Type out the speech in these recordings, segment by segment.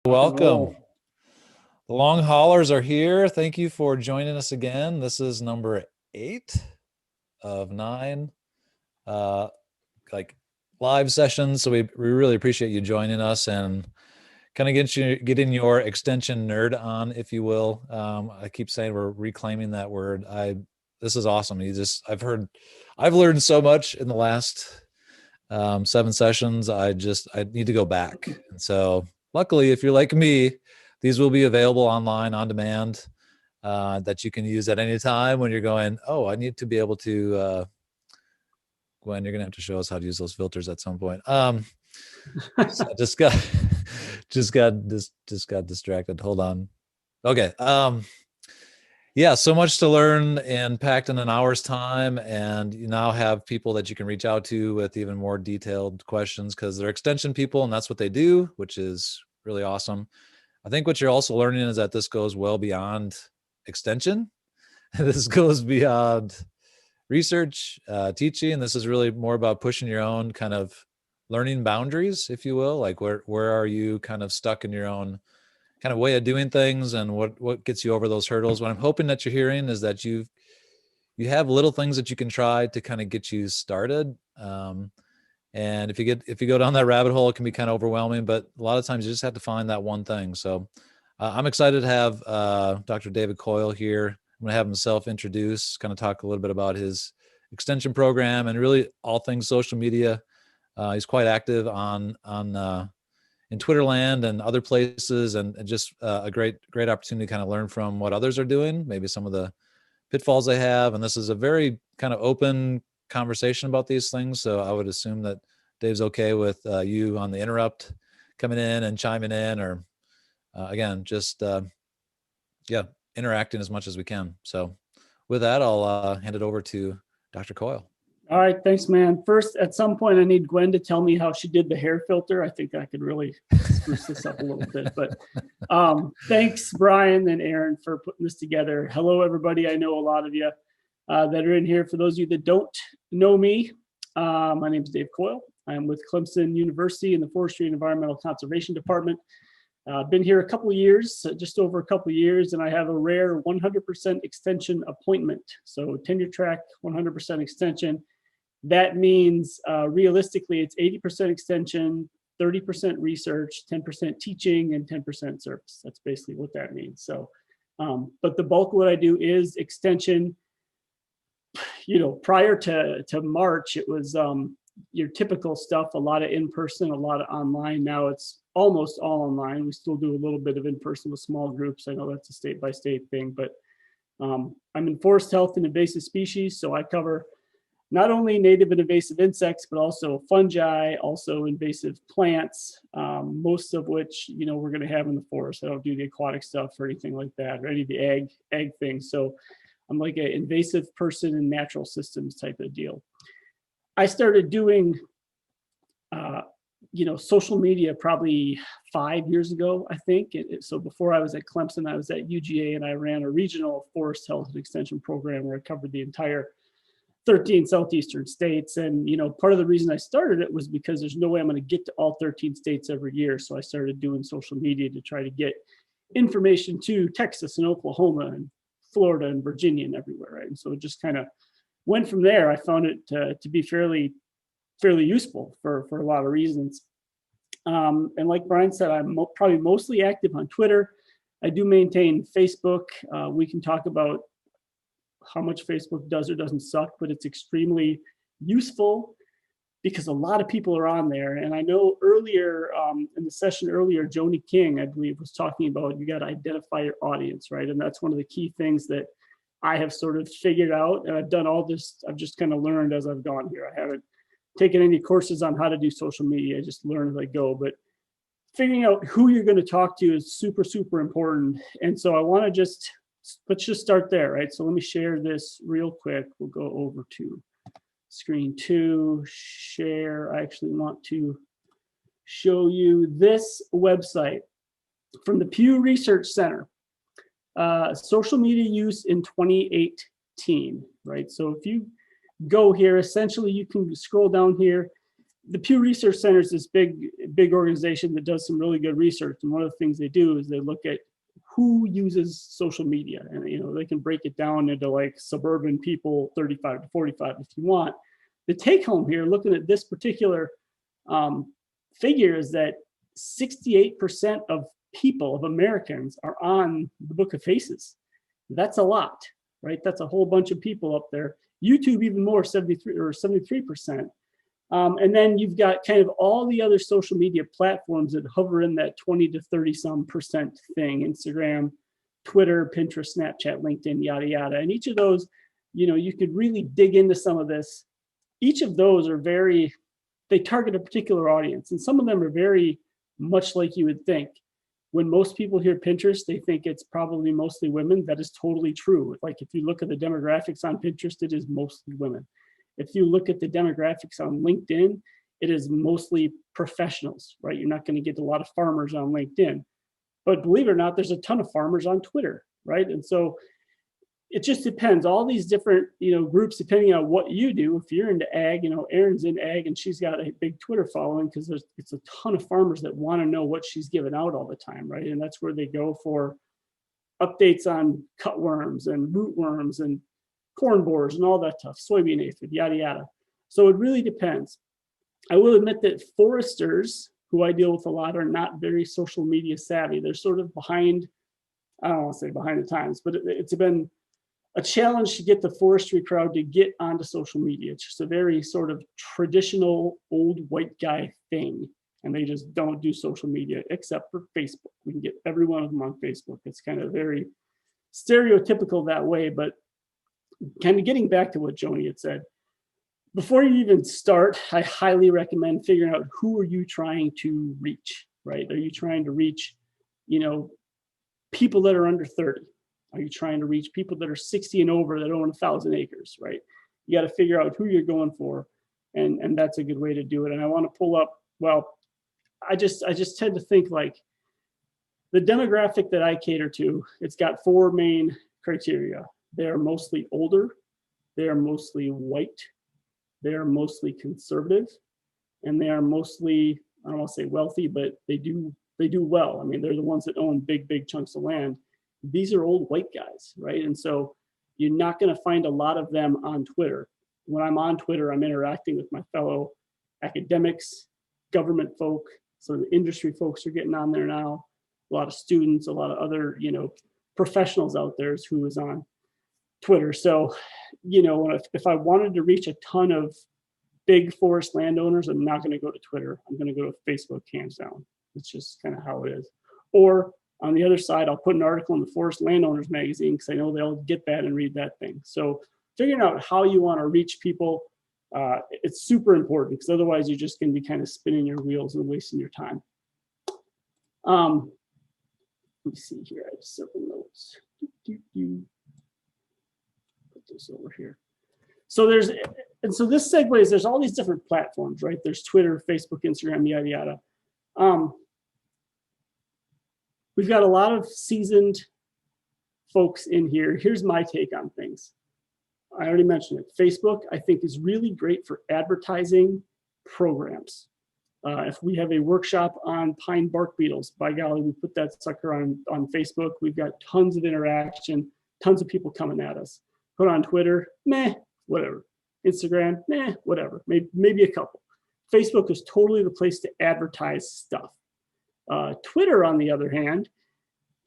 Welcome. The long haulers are here. Thank you for joining us again. This is number 8 of 9 like live sessions. So we really appreciate you joining us and kind of getting your extension nerd on, if you will. I keep saying we're reclaiming that word. This is awesome. I've learned so much in the last 7 sessions. I need to go back. And so luckily, if you're like me, these will be available online on demand that you can use at any time when you're going, oh, I need to be able to, Gwen, you're going to have to show us how to use those filters at some point. So I just got distracted. Hold on. Okay. Yeah, so much to learn and packed in an hour's time. And you now have people that you can reach out to with even more detailed questions because they're extension people and that's what they do, which is really awesome. I think what you're also learning is that this goes well beyond extension. This goes beyond research, teaching. This is really more about pushing your own kind of learning boundaries, if you will. Like where are you kind of stuck in your own kind of way of doing things and what gets you over those hurdles. What I'm hoping that you're hearing is that you have little things that you can try to kind of get you started. And if you go down that rabbit hole, it can be kind of overwhelming, but a lot of times you just have to find that one thing. So I'm excited to have Dr. David Coyle here. I'm going to have him self-introduce, kind of talk a little bit about his extension program and really all things social media. He's quite active in Twitter land and other places, and just a great opportunity to kind of learn from what others are doing, maybe some of the pitfalls they have. And this is a very kind of open conversation about these things. So I would assume that Dave's okay with you on the interrupt coming in and chiming in, or again, just interacting as much as we can. So with that, I'll hand it over to Dr. Coyle. All right, thanks, man. First, at some point, I need Gwen to tell me how she did the hair filter. I think I could really spruce this up a little bit. But thanks, Brian and Erin, for putting this together. Hello, everybody. I know a lot of you that are in here. For those of you that don't know me, my name is Dave Coyle. I'm with Clemson University in the Forestry and Environmental Conservation Department. I've been here a couple of years, just over a couple of years, and I have a rare 100% extension appointment. So tenure track, 100% extension. That means realistically, it's 80% extension, 30% research, 10% teaching, and 10% service. That's basically what that means. So, but the bulk of what I do is extension. You know, prior to March, it was your typical stuff, a lot of in-person, a lot of online. Now it's almost all online. We still do a little bit of in-person with small groups. I know that's a state-by-state thing, but I'm in forest health and invasive species, so I cover not only native and invasive insects, but also fungi, also invasive plants, most of which, you know, we're going to have in the forest. I don't do the aquatic stuff or anything like that, or any of the ag things. So I'm like an invasive person in natural systems type of deal. I started doing, social media probably 5 years ago, I think. So before I was at Clemson, I was at UGA, and I ran a regional forest health and extension program where I covered the entire 13 southeastern states. And, you know, part of the reason I started it was because there's no way I'm going to get to all 13 states every year. So I started doing social media to try to get information to Texas and Oklahoma and Florida and Virginia and everywhere, right? And so it just kind of went from there. I found it to be fairly useful for a lot of reasons. And like Brian said, I'm probably mostly active on Twitter. I do maintain Facebook. We can talk about how much Facebook does or doesn't suck, but it's extremely useful because a lot of people are on there. And I know earlier in the session earlier, Joni King, I believe, was talking about you got to identify your audience, right? And that's one of the key things that I have sort of figured out. And I've done all this, I've just kind of learned as I've gone here. I haven't taken any courses on how to do social media. I just learn as I go. But figuring out who you're going to talk to is super, super important. And so I want to let's just start there, right? So let me share this real quick. We'll go over to screen 2, share. I actually want to show you this website from the Pew Research Center, social media use in 2018, right? So if you go here, essentially you can scroll down here the Pew Research Center is this big organization that does some really good research. And one of the things they do is they look at who uses social media, and they can break it down into like suburban people, 35 to 45 if you want. The take home here, looking at this particular figure, is that 68% of people, of Americans, are on the Book of Faces. That's a lot, right? That's a whole bunch of people up there. YouTube even more, 73%. And then you've got kind of all the other social media platforms that hover in that 20 to 30% thing: Instagram, Twitter, Pinterest, Snapchat, LinkedIn, yada, yada. And each of those, you could really dig into some of this. Each of those are they target a particular audience, and some of them are very much like you would think. When most people hear Pinterest, they think it's probably mostly women. That is totally true. Like if you look at the demographics on Pinterest, it is mostly women. If you look at the demographics on LinkedIn, it is mostly professionals, right? You're not going to get a lot of farmers on LinkedIn. But believe it or not, there's a ton of farmers on Twitter, right? And so it just depends. All these different, groups, depending on what you do. If you're into ag, Erin's in ag, and she's got a big Twitter following because it's a ton of farmers that want to know what she's giving out all the time, right? And that's where they go for updates on cutworms and rootworms and corn borers and all that stuff, soybean aphid, yada, yada. So it really depends. I will admit that foresters, who I deal with a lot, are not very social media savvy. They're sort of behind, I don't want to say behind the times, but it's been a challenge to get the forestry crowd to get onto social media. It's just a very sort of traditional old white guy thing. And they just don't do social media except for Facebook. We can get every one of them on Facebook. It's kind of very stereotypical that way, but kind of getting back to what Joni had said, before you even start, I highly recommend figuring out who are you trying to reach, right? Are you trying to reach, people that are under 30? Are you trying to reach people that are 60 and over that own 1,000 acres, right? You got to figure out who you're going for, and that's a good way to do it. And I want to pull up, I just tend to think like the demographic that I cater to, it's got 4 main criteria. They're mostly older, they're mostly white, they're mostly conservative, and they are mostly, I don't want to say wealthy, but they do well. I mean, they're the ones that own big chunks of land. These are old white guys, right? And so you're not going to find a lot of them on Twitter. When I'm on Twitter, I'm interacting with my fellow academics, government folk. So the industry folks are getting on there now. A lot of students, a lot of other, professionals out there is who is on Twitter. So, if I wanted to reach a ton of big forest landowners, I'm not going to go to Twitter. I'm going to go to Facebook, hands down. It's just kind of how it is. Or on the other side, I'll put an article in the Forest Landowners magazine because I know they'll get that and read that thing. So figuring out how you want to reach people, it's super important, because otherwise you're just going to be kind of spinning your wheels and wasting your time. Let me see here. I have several notes. Put this over here. So this segues, there's all these different platforms, right? There's Twitter, Facebook, Instagram, yada, yada. We've got a lot of seasoned folks in here. Here's my take on things. I already mentioned it. Facebook, I think, is really great for advertising programs. If we have a workshop on pine bark beetles, by golly, we put that sucker on Facebook. We've got tons of interaction, tons of people coming at us. Put on Twitter, meh, whatever. Instagram, meh, whatever. Maybe a couple. Facebook is totally the place to advertise stuff. Twitter, on the other hand,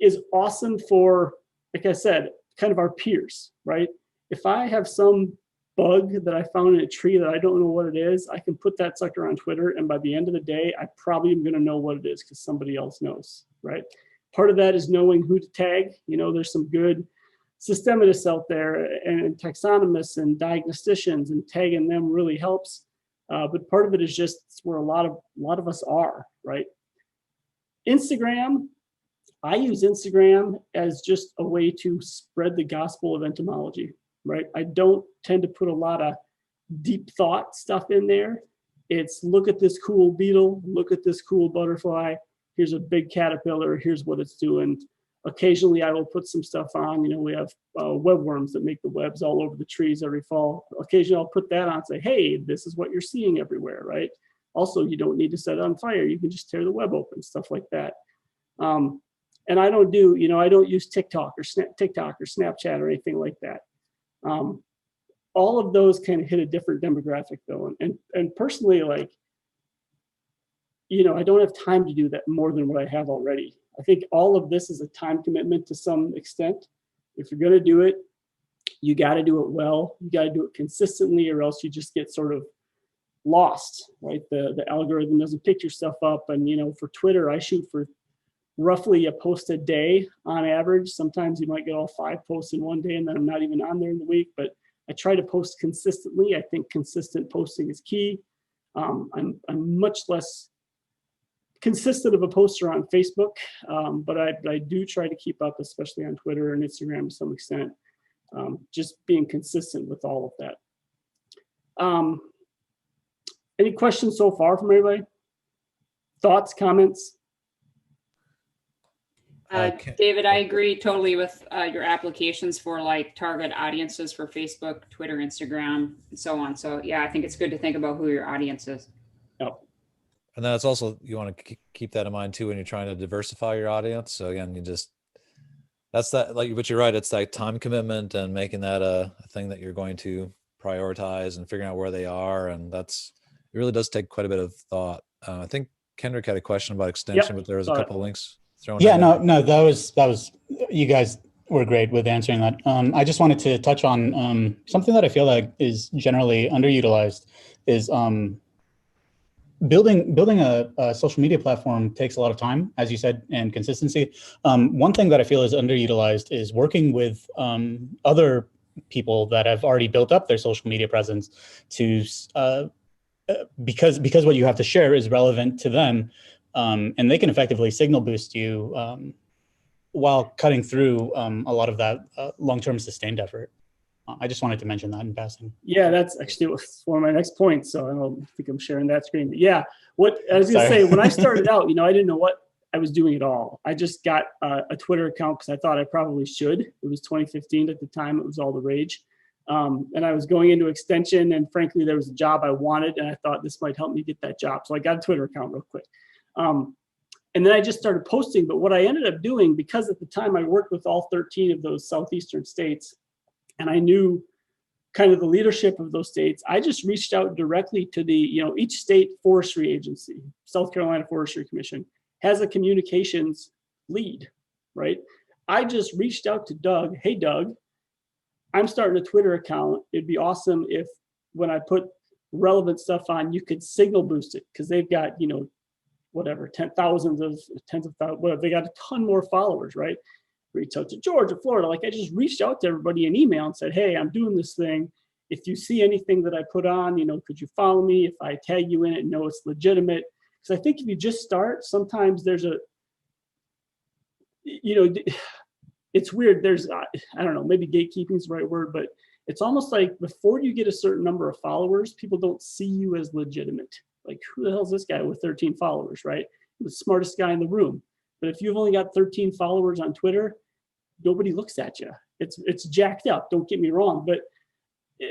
is awesome for, like I said, kind of our peers, right? If I have some bug that I found in a tree that I don't know what it is, I can put that sucker on Twitter, and by the end of the day, I probably am going to know what it is because somebody else knows, right? Part of that is knowing who to tag. There's some good systematists out there and taxonomists and diagnosticians, and tagging them really helps. But part of it is just where a lot of us are, right? Instagram, I use Instagram as just a way to spread the gospel of entomology, right? I don't tend to put a lot of deep thought stuff in there. It's look at this cool beetle, look at this cool butterfly, here's a big caterpillar, here's what it's doing. Occasionally I will put some stuff on, we have webworms that make the webs all over the trees every fall. Occasionally I'll put that on and say, hey, this is what you're seeing everywhere, right? Also, you don't need to set it on fire. You can just tear the web open, stuff like that. And I don't do, I don't use TikTok or Snapchat or anything like that. All of those kind of hit a different demographic though. And personally, like, I don't have time to do that more than what I have already. I think all of this is a time commitment to some extent. If you're going to do it, you got to do it well. You got to do it consistently, or else you just get sort of lost, right? The algorithm doesn't pick your stuff up. And, for Twitter, I shoot for roughly a post a day on average. Sometimes you might get all 5 posts in one day and then I'm not even on there in the week, but I try to post consistently. I think consistent posting is key. I'm much less consistent of a poster on Facebook, but I do try to keep up, especially on Twitter and Instagram to some extent, just being consistent with all of that. Any questions so far from everybody? Thoughts, comments? David, I agree totally with your applications for like target audiences for Facebook, Twitter, Instagram, and so on. So yeah, I think it's good to think about who your audience is. Yep. And then it's also, you want to keep that in mind too when you're trying to diversify your audience. So again, that's that, like, but you're right, it's that time commitment and making that a thing that you're going to prioritize and figuring out where they are. And it really does take quite a bit of thought. I think Kendrick had a question about extension, but there was a couple of links thrown in. No, that was, you guys were great with answering that. I just wanted to touch on something that I feel like is generally underutilized is building a social media platform takes a lot of time, as you said, and consistency. One thing that I feel is underutilized is working with other people that have already built up their social media presence to because what you have to share is relevant to them, and they can effectively signal boost you while cutting through a lot of that long-term sustained effort. I just wanted to mention that in passing. Yeah, that's actually one of my next points. So I don't think I'm sharing that screen. But yeah, what I was going to say, when I started out, I didn't know what I was doing at all. I just got a Twitter account because I thought I probably should. It was 2015 at the time. It was all the rage. And I was going into extension, and frankly, there was a job I wanted, and I thought this might help me get that job. So I got a Twitter account real quick. And then I just started posting. But what I ended up doing, because at the time I worked with all 13 of those southeastern states, and I knew kind of the leadership of those states, I just reached out directly to the, each state forestry agency. South Carolina Forestry Commission has a communications lead, right? I just reached out to Doug. Hey, Doug, I'm starting a Twitter account. It'd be awesome if when I put relevant stuff on, you could signal boost it, because they've got, whatever, tens of thousands, whatever. They got a ton more followers, right? Reached out to Georgia, Florida. Like, I just reached out to everybody in email and said, hey, I'm doing this thing. If you see anything that I put on, could you follow me? If I tag you in it, know it's legitimate. Because I think if you just start, sometimes there's it's weird. There's, I don't know, maybe gatekeeping is the right word, but it's almost like before you get a certain number of followers, people don't see you as legitimate. Like, who the hell is this guy with 13 followers, right? He's the smartest guy in the room. But if you've only got 13 followers on Twitter, nobody looks at you. It's jacked up, don't get me wrong, but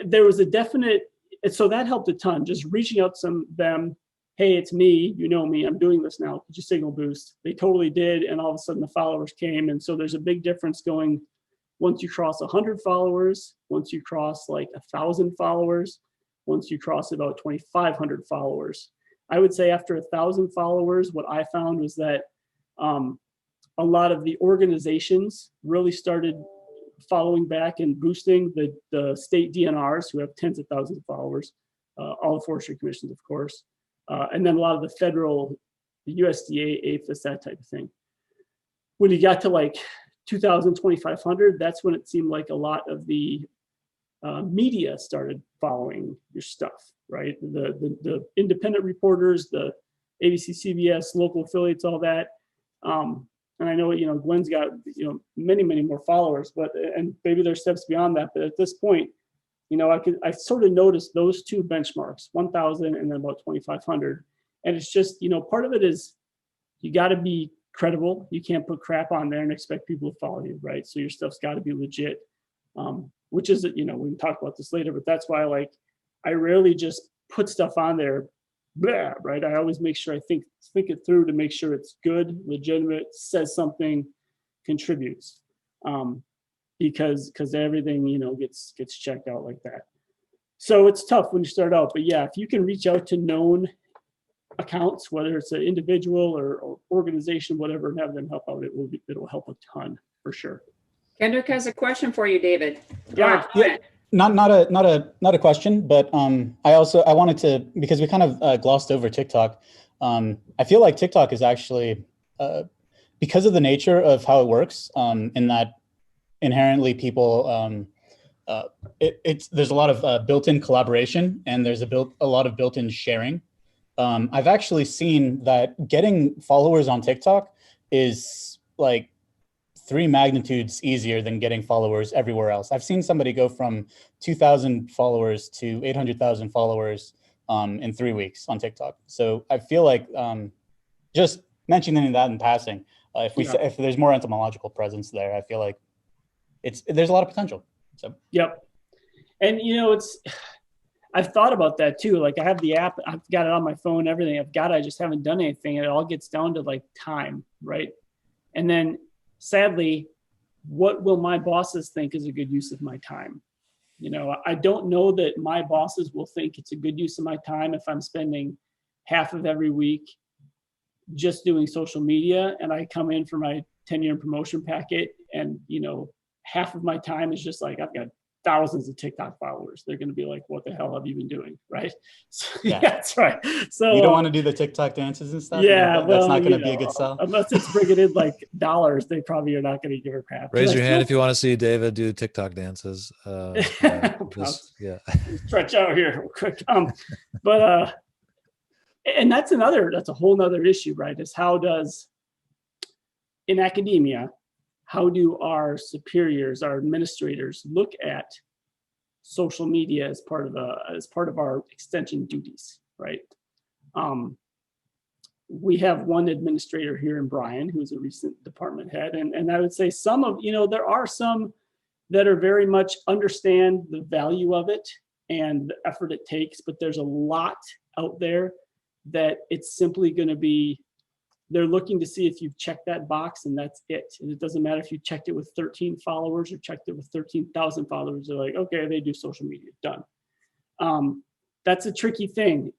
there was a definite, so that helped a ton. Just reaching out to them, hey, it's me, you know me, I'm doing this now, could you signal boost? They totally did, and all of a sudden the followers came. And so there's a big difference going, once you cross 100 followers, once you cross like 1,000 followers, once you cross about 2,500 followers. I would say after 1,000 followers, what I found was that a lot of the organizations really started following back and boosting the state DNRs, who have tens of thousands of followers, all the forestry commissions, of course, and then a lot of the federal, the USDA, APHIS, that type of thing. When you got to like 2,000, 2,500, that's when it seemed like a lot of the media started following your stuff, right? The independent reporters, the ABC, CBS, local affiliates, all that. And I know, Gwen's got, many, many more followers, and maybe there's steps beyond that. But at this point, I sort of noticed those two benchmarks, 1,000 and then about 2,500. And it's just, part of it is you got to be credible. You can't put crap on there and expect people to follow you, right? So your stuff's got to be legit, which is, we can talk about this later, but that's why, I rarely just put stuff on there blah, right? I always make sure I think it through to make sure it's good, legitimate, says something, contributes, because everything, you know, gets checked out like that. So it's tough when you start out, but yeah, if you can reach out to known accounts, whether it's an individual or organization, whatever, and have them help out, it'll help a ton for sure. Kendrick has a question for you, David. Yeah. Not a question, but I wanted to, because we kind of glossed over TikTok. I feel like TikTok is actually, because of the nature of how it works, in that inherently people, there's a lot of built-in collaboration, and there's a lot of built-in sharing. I've actually seen that getting followers on TikTok is like 3 magnitudes easier than getting followers everywhere else. I've seen somebody go from 2,000 followers to 800,000 followers in 3 weeks on TikTok. So I feel like just mentioning that in passing, if there's more entomological presence there, I feel like there's a lot of potential. So yep. And you know, I've thought about that too. Like I have the app, I've got it on my phone, everything I've got, I just haven't done anything. And it all gets down to like time, right? And then sadly, what will my bosses think is a good use of my time? You know, I don't know that my bosses will think it's a good use of my time if I'm spending half of every week just doing social media, and I come in for my 10-year promotion packet, and you know, half of my time is just like, I've got thousands of TikTok followers. They're going to be like, what the hell have you been doing? Right. So, yeah, that's right. So you don't want to do the TikTok dances and stuff. Yeah. That's not going to be a good sell. Unless it's bringing in like dollars, they probably are not going to give a crap. Raise your hand if you want to see David do TikTok dances. Stretch out here real quick. But and that's a whole nother issue, right? Is how does, in academia, how do our superiors, our administrators, look at social media as part of our extension duties, right? We have one administrator here in Bryan who's a recent department head, and I would say some of, you know, there are some that are very much understand the value of it and the effort it takes, but there's a lot out there that it's simply going to be, they're looking to see if you've checked that box and that's it. And it doesn't matter if you checked it with 13 followers or checked it with 13,000 followers. They're like, okay, they do social media, done. That's a tricky thing.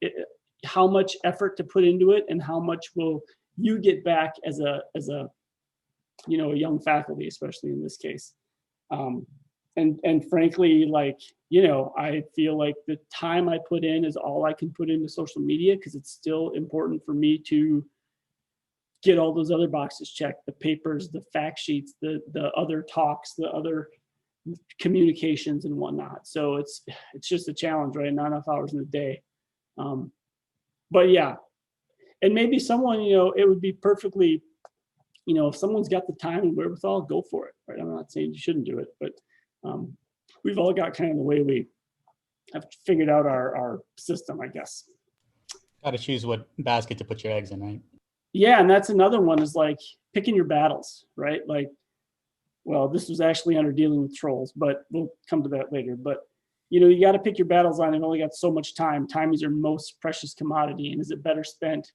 How much effort to put into it and how much will you get back as a you know, a young faculty, especially in this case. And frankly, like, you know, I feel like the time I put in is all I can put into social media, because it's still important for me to get all those other boxes checked, the papers, the fact sheets, the other talks, the other communications and whatnot. So it's just a challenge, right? Not enough hours in the day. But yeah, and maybe someone, you know, it would be perfectly, you know, if someone's got the time and wherewithal, go for it, right? I'm not saying you shouldn't do it, but we've all got kind of the way we have figured out our system, I guess. Got to choose what basket to put your eggs in, right? Yeah, and that's another one, is like picking your battles, right? Like, well, this was actually under dealing with trolls, but we'll come to that later. But, you know, you got to pick your battles on. You've only got so much time. Time is your most precious commodity. And is it better spent?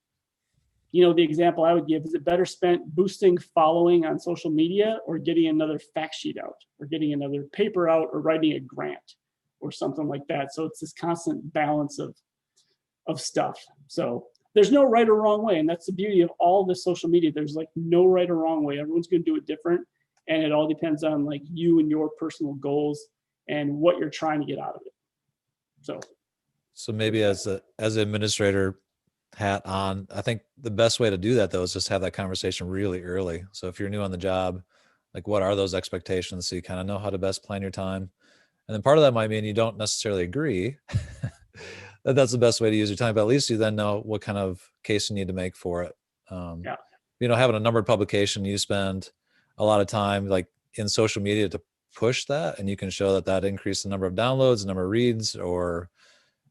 You know, the example I would give, is it better spent boosting following on social media, or getting another fact sheet out, or getting another paper out, or writing a grant or something like that? So it's this constant balance of stuff. So there's no right or wrong way. And that's the beauty of all this social media. There's like no right or wrong way. Everyone's going to do it different. And it all depends on like you and your personal goals and what you're trying to get out of it. So maybe as an administrator hat on, I think the best way to do that though is just have that conversation really early. So if you're new on the job, like what are those expectations, so you kind of know how to best plan your time. And then part of that might mean you don't necessarily agree that that's the best way to use your time, but at least you then know what kind of case you need to make for it. You know, having a numbered publication, you spend a lot of time like in social media to push that, and you can show that increased the number of downloads, the number of reads, or,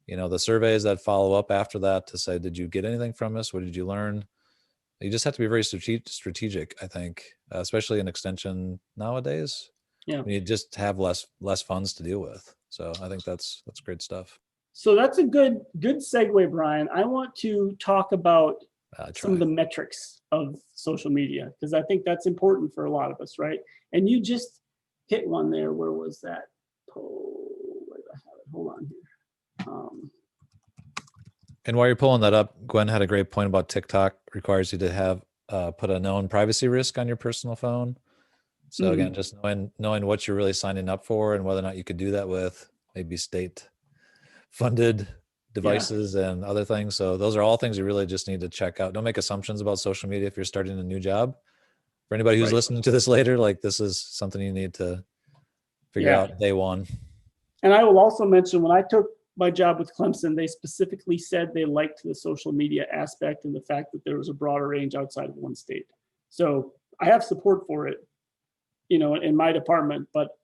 you know, the surveys that follow up after that to say, did you get anything from this? What did you learn? You just have to be very strategic, I think, especially in extension nowadays. Yeah, you just have less funds to deal with. So I think that's great stuff. So that's a good segue, Brian. I want to talk about some of the metrics of social media, because I think that's important for a lot of us, right? And you just hit one there. Where was that? Oh, where did I have it? Hold on here. And while you're pulling that up, Gwen had a great point about TikTok requires you to have put a known privacy risk on your personal phone. So again, just knowing what you're really signing up for and whether or not you could do that with maybe state funded devices and other things. So those are all things you really just need to check out. Don't make assumptions about social media if you're starting a new job. For anybody who's listening to this later, like this is something you need to figure out day one. And I will also mention, when I took my job with Clemson, they specifically said they liked the social media aspect and the fact that there was a broader range outside of one state. So I have support for it, you know, in my department, but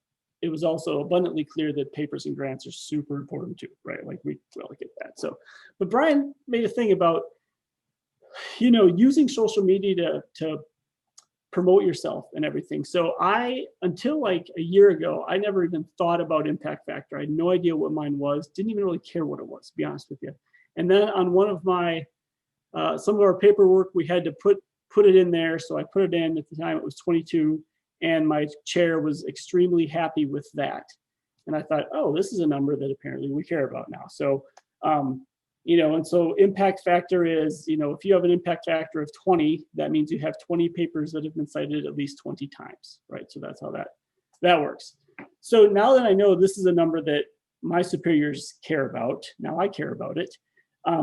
it was also abundantly clear that papers and grants are super important too, right? Like we really get that. So, but Brian made a thing about, you know, using social media to promote yourself and everything. So until like a year ago, I never even thought about impact factor. I had no idea what mine was, didn't even really care what it was, to be honest with you. And then on one of my, some of our paperwork, we had to put it in there. So I put it in. At the time it was 22, and my chair was extremely happy with that. And I thought, oh, this is a number that apparently we care about now. So, you know, and so impact factor is, you know, if you have an impact factor of 20, that means you have 20 papers that have been cited at least 20 times, right? So that's how that works. So now that I know this is a number that my superiors care about, now I care about it.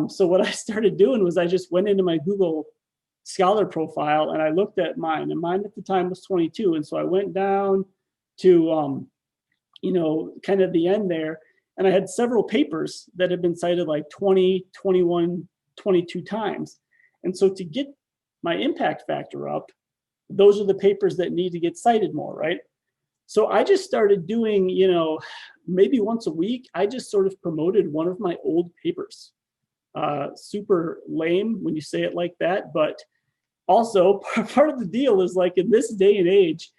So what I started doing was I just went into my Google Scholar profile and I looked at mine, and mine at the time was 22. And so I went down to, you know, kind of the end there, and I had several papers that had been cited like 20, 21, 22 times. And so to get my impact factor up, those are the papers that need to get cited more, right? So I just started doing, you know, maybe once a week, I just sort of promoted one of my old papers. Super lame when you say it like that, but also part of the deal is, like, in this day and age,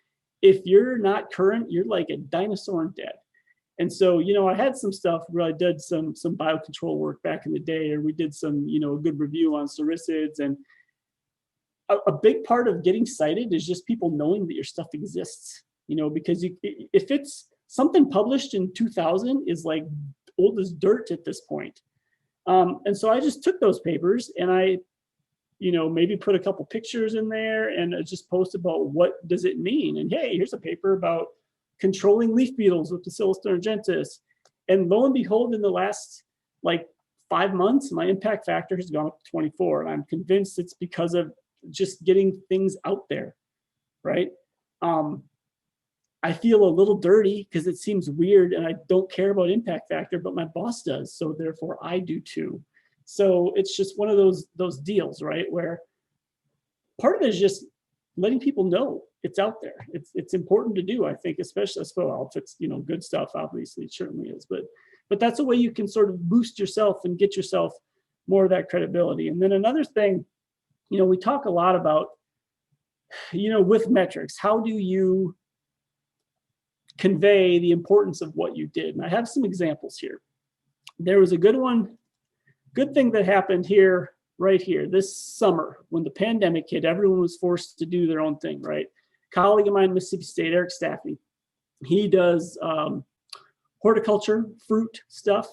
if you're not current, you're like a dinosaur and dead. And so, you know, I had some stuff where I did some biocontrol work back in the day, or we did some, you know, a good review on sericids. And a big part of getting cited is just people knowing that your stuff exists, you know, because if it's something published in 2000 is like old as dirt at this point. And so I just took those papers and I, you know, maybe put a couple pictures in there and just post about what does it mean. And hey, here's a paper about controlling leaf beetles with Bacillus thuringiensis. And lo and behold, in the last like 5 months, my impact factor has gone up to 24. And I'm convinced it's because of just getting things out there, right? I feel a little dirty because it seems weird and I don't care about impact factor, but my boss does. So therefore I do too. So it's just one of those deals, right? Where part of it is just letting people know it's out there. It's important to do, I think, especially if it's, you know, good stuff, obviously it certainly is, but that's a way you can sort of boost yourself and get yourself more of that credibility. And then another thing, you know, we talk a lot about, you know, with metrics, how do you convey the importance of what you did? And I have some examples here. There was a good thing that happened here, right here, this summer when the pandemic hit. Everyone was forced to do their own thing, right? A colleague of mine, Mississippi State, Eric Staffney, he does horticulture, fruit stuff,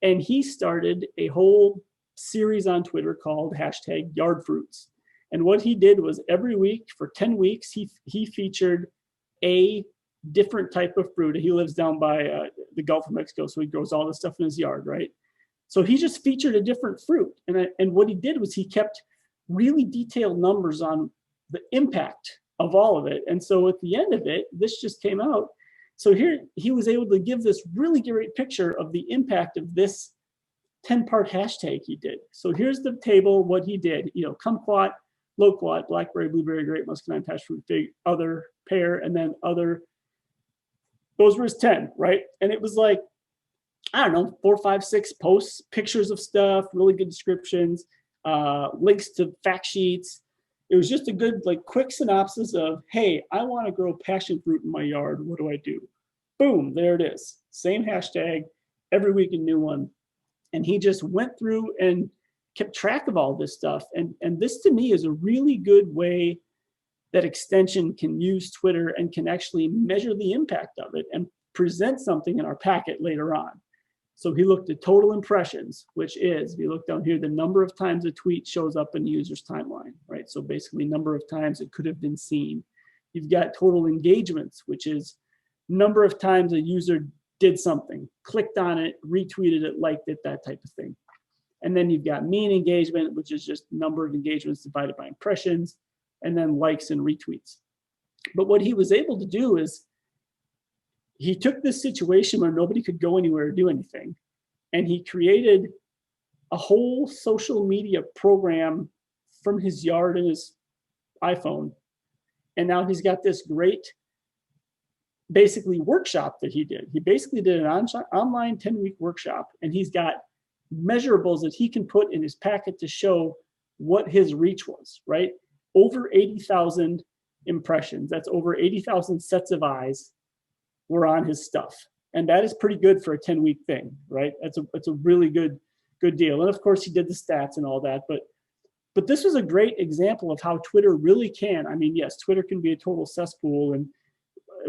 and he started a whole series on Twitter called #YardFruits. And what he did was every week for 10 weeks, he featured a different type of fruit. He lives down by the Gulf of Mexico, so he grows all this stuff in his yard, right? So he just featured a different fruit. And what he did was he kept really detailed numbers on the impact of all of it. And so at the end of it, this just came out. So here he was able to give this really great picture of the impact of this 10-part hashtag he did. So here's the table, what he did, you know, kumquat, loquat, blackberry, blueberry, grape, muscadine, passion fruit, fig, other, pear, and then other. Those were his 10, right? And it was like, I don't know, 4, 5, 6 posts, pictures of stuff, really good descriptions, links to fact sheets. It was just a good, like, quick synopsis of, hey, I want to grow passion fruit in my yard. What do I do? Boom, there it is. Same hashtag, every week a new one. And he just went through and kept track of all this stuff. And this to me is a really good way that extension can use Twitter and can actually measure the impact of it and present something in our packet later on. So he looked at total impressions, which is, if you look down here, the number of times a tweet shows up in the user's timeline, right? So basically number of times it could have been seen. You've got total engagements, which is number of times a user did something, clicked on it, retweeted it, liked it, that type of thing. And then you've got mean engagement, which is just number of engagements divided by impressions, and then likes and retweets. But what he was able to do is he took this situation where nobody could go anywhere or do anything, and he created a whole social media program from his yard and his iPhone. And now he's got this great, basically, workshop that he did. He basically did an online 10-week workshop, and he's got measurables that he can put in his packet to show what his reach was, right? Over 80,000 impressions. That's over 80,000 sets of eyes were on his stuff. And that is pretty good for a 10-week thing, right? That's a really good deal. And of course he did the stats and all that, but this was a great example of how Twitter really can. I mean, yes, Twitter can be a total cesspool, and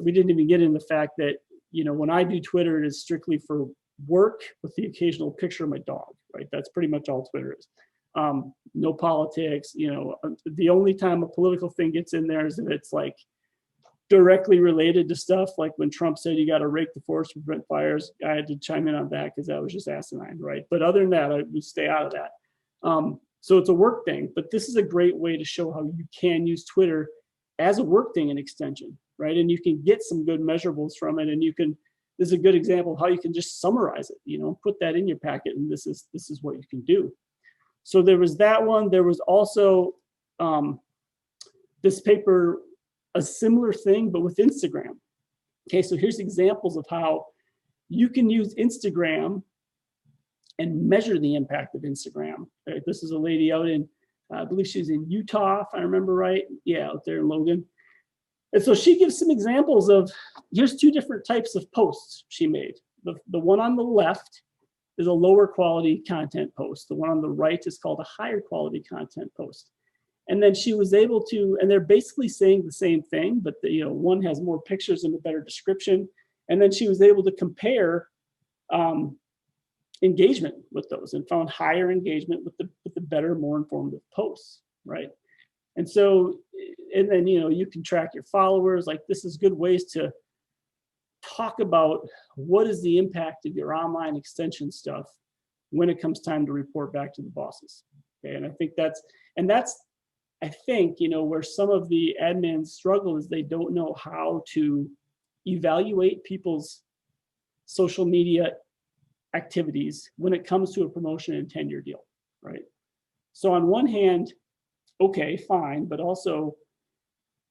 we didn't even get into the fact that, you know, when I do Twitter, it is strictly for work with the occasional picture of my dog, right? That's pretty much all Twitter is. No politics, you know, the only time a political thing gets in there is if it's like directly related to stuff like when Trump said you got to rake the forest to prevent fires. I had to chime in on that because that was just asinine, right? But other than that, I would stay out of that. So it's a work thing, but this is a great way to show how you can use Twitter as a work thing and extension, right? And you can get some good measurables from it, and you can, this is a good example of how you can just summarize it, you know, put that in your packet, and this is what you can do. So there was that one. There was also this paper, a similar thing, but with Instagram. Okay, so here's examples of how you can use Instagram and measure the impact of Instagram. Right? This is a lady out in, I believe she's in Utah, if I remember right. Yeah, out there in Logan. And so she gives some examples of, here's two different types of posts she made. The one on the left is a lower quality content post. The one on the right is called a higher quality content post. And then she was able to, and they're basically saying the same thing, but the, you know, one has more pictures and a better description. And then she was able to compare engagement with those and found higher engagement with the better, more informative posts, right? And so, and then, you know, you can track your followers. Like, this is good ways to talk about what is the impact of your online extension stuff when it comes time to report back to the bosses. Okay, and I think that's, I think, you know, where some of the admins struggle is they don't know how to evaluate people's social media activities when it comes to a promotion and tenure deal, right? So on one hand, okay, fine, but also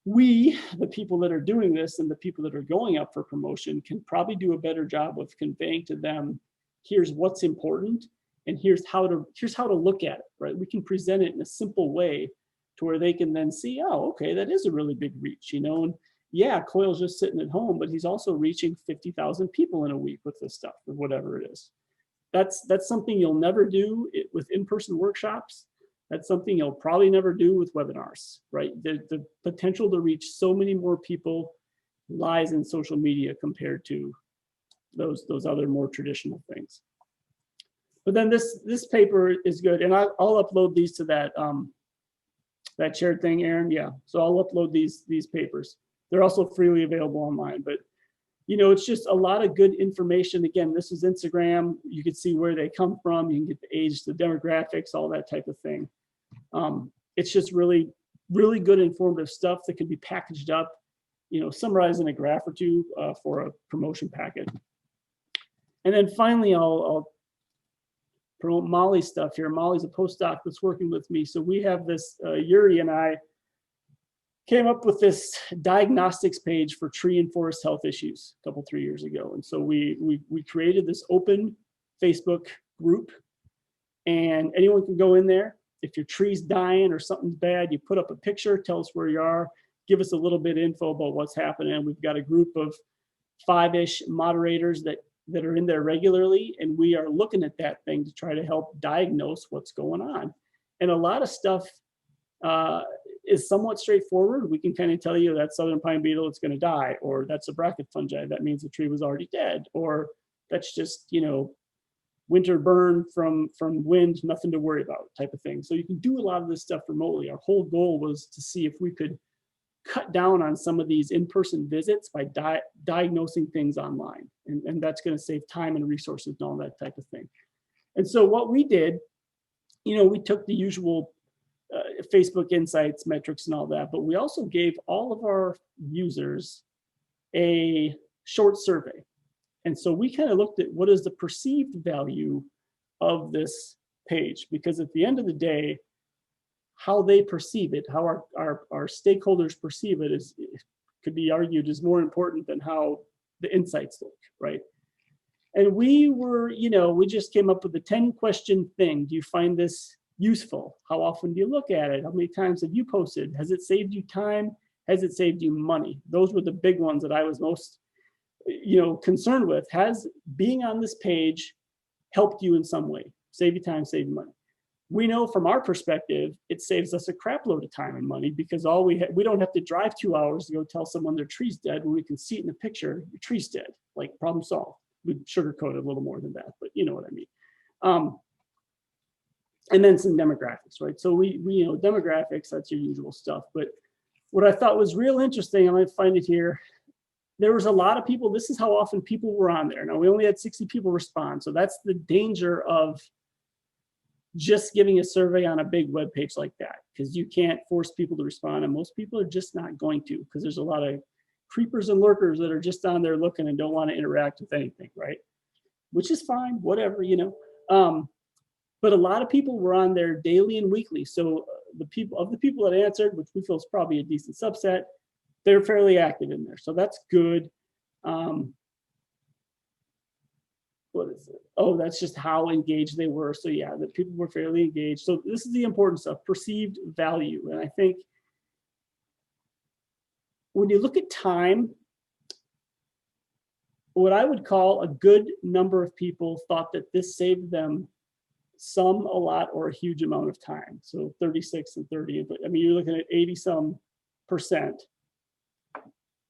we, the people that are doing this and the people that are going up for promotion, can probably do a better job of conveying to them, here's what's important and here's how to look at it, right? We can present it in a simple way to where they can then see, oh, okay, that is a really big reach, you know, and yeah, Coyle's just sitting at home, but he's also reaching 50,000 people in a week with this stuff or whatever it is. That's something you'll never do with in-person workshops. That's something you'll probably never do with webinars, right? The potential to reach so many more people lies in social media compared to those other more traditional things. But then this paper is good, and I'll upload these to that that shared thing, Erin. Yeah, so I'll upload these papers. They're also freely available online, but you know, it's just a lot of good information. Again, this is Instagram. You can see where they come from. You can get the age, the demographics, all that type of thing. It's just really, really good informative stuff that can be packaged up, you know, summarized in a graph or two for a promotion packet. And then finally, I'll promote Molly's stuff here. Molly's a postdoc that's working with me. So we have this, Yuri and I came up with this diagnostics page for tree and forest health issues a couple, 3 years ago. And so we created this open Facebook group, and anyone can go in there. If your tree's dying or something's bad, you put up a picture, tell us where you are, give us a little bit of info about what's happening. And we've got a group of 5-ish moderators that that are in there regularly, and we are looking at that thing to try to help diagnose what's going on. And a lot of stuff is somewhat straightforward. We can kind of tell you that southern pine beetle is going to die, or that's a bracket fungi. That means the tree was already dead, or that's just, you know, winter burn from wind, nothing to worry about type of thing. So you can do a lot of this stuff remotely. Our whole goal was to see if we could cut down on some of these in-person visits by diagnosing things online. And that's going to save time and resources and all that type of thing. And so what we did, you know, we took the usual Facebook insights, metrics and all that, but we also gave all of our users a short survey. And so we kind of looked at what is the perceived value of this page, because at the end of the day, how they perceive it, how our stakeholders perceive it is, could be argued, is more important than how the insights look, right? And we were, you know, we just came up with a 10-question thing. Do you find this useful? How often do you look at it? How many times have you posted? Has it saved you time? Has it saved you money? Those were the big ones that I was most, you know, concerned with. Has being on this page helped you in some way? Save you time, save you money. We know from our perspective, it saves us a crap load of time and money, because all we don't have to drive 2 hours to go tell someone their tree's dead when we can see it in the picture, your tree's dead, like problem solved. We sugarcoat it a little more than that, but you know what I mean. And then some demographics, right? So we you know, demographics, that's your usual stuff. But what I thought was real interesting, I might find it here, there was a lot of people, this is how often people were on there. Now we only had 60 people respond. So that's the danger of just giving a survey on a big web page like that, because you can't force people to respond, and most people are just not going to, because there's a lot of creepers and lurkers that are just on there looking and don't want to interact with anything, right? Which is fine, whatever, you know. But a lot of people were on there daily and weekly. So the people that answered, which we feel is probably a decent subset, they're fairly active in there. So that's good. What is it? Oh, that's just how engaged they were. So yeah, the people were fairly engaged. So this is the important stuff, perceived value. And I think when you look at time, what I would call a good number of people thought that this saved them some, a lot, or a huge amount of time. So 36 and 30, but I mean, you're looking at 80%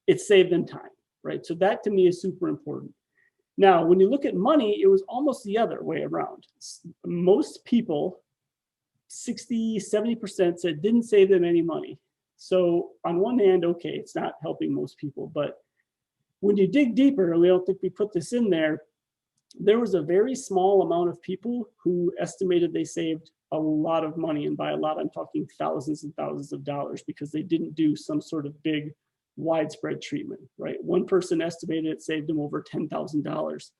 it saved them time, right? So that to me is super important. Now, when you look at money, it was almost the other way around. Most people, 60, 70% said didn't save them any money. So on one hand, okay, it's not helping most people, but when you dig deeper, and we don't think we put this in there, there was a very small amount of people who estimated they saved a lot of money. And by a lot, I'm talking thousands and thousands of dollars, because they didn't do some sort of big widespread treatment, right? One person estimated it saved them over $10,000.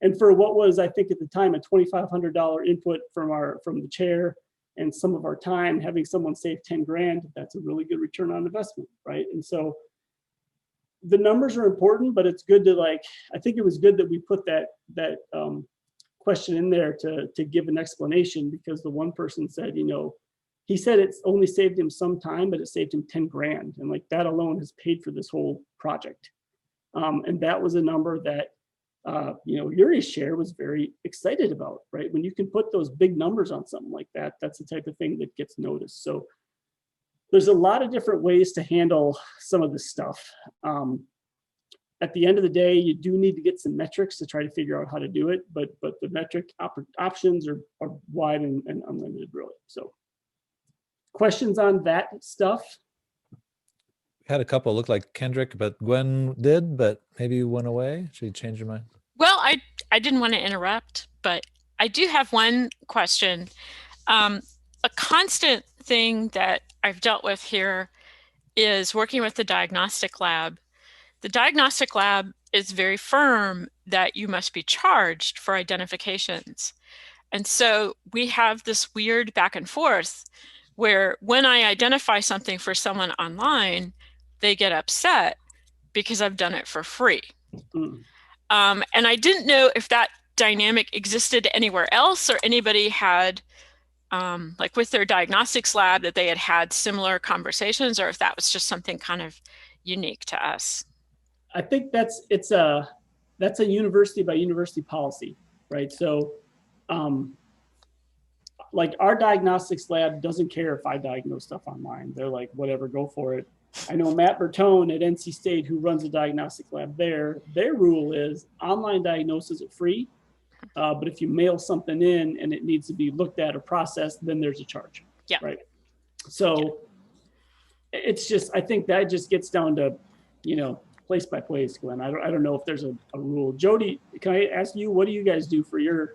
And for what was, I think at the time, a $2,500 input from the chair and some of our time, having someone save 10 grand, that's a really good return on investment, right? And so the numbers are important, but it's good to, like, I think it was good that we put that question in there to give an explanation, because the one person said, you know, he said it's only saved him some time, but it saved him 10 grand. And like that alone has paid for this whole project. And that was a number that, you know, Yuri's share was very excited about, right? When you can put those big numbers on something like that, that's the type of thing that gets noticed. So there's a lot of different ways to handle some of this stuff. At the end of the day, you do need to get some metrics to try to figure out how to do it, but the metric options are wide and unlimited, really. So questions on that stuff? Had a couple look like Kendrick, but Gwen did, but maybe you went away. Should you change your mind? Well, I didn't want to interrupt, but I do have one question. A constant thing that I've dealt with here is working with the diagnostic lab. The diagnostic lab is very firm that you must be charged for identifications. And so we have this weird back and forth where when I identify something for someone online, they get upset because I've done it for free. And I didn't know if that dynamic existed anywhere else, or anybody had, like with their diagnostics lab, that they had similar conversations, or if that was just something kind of unique to us. I think that's a university by university policy, right? So like our diagnostics lab doesn't care if I diagnose stuff online. They're like, whatever, go for it. I know Matt Bertone at NC State, who runs a diagnostic lab there, their rule is online diagnosis are free. But if you mail something in and it needs to be looked at or processed, then there's a charge. Yeah. Right. So it's just, I think that just gets down to, you know, place by place, Glenn. I don't know if there's a rule. Jody, can I ask you, what do you guys do for your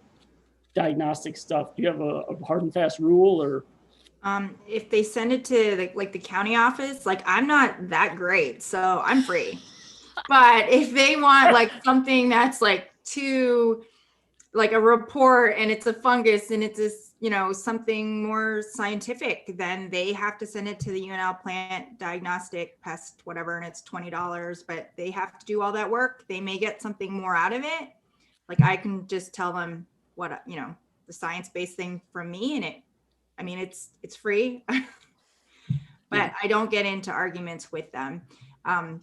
diagnostic stuff? Do you have a hard and fast rule, or? If they send it to like the county office, like I'm not that great, so I'm free. But if they want like something that's like too, like a report and it's a fungus and it's this, you know, something more scientific, then they have to send it to the UNL plant diagnostic pest, whatever, and it's $20, but they have to do all that work. They may get something more out of it. Like I can just tell them what, you know, the science-based thing from me, and it's free, but I don't get into arguments with them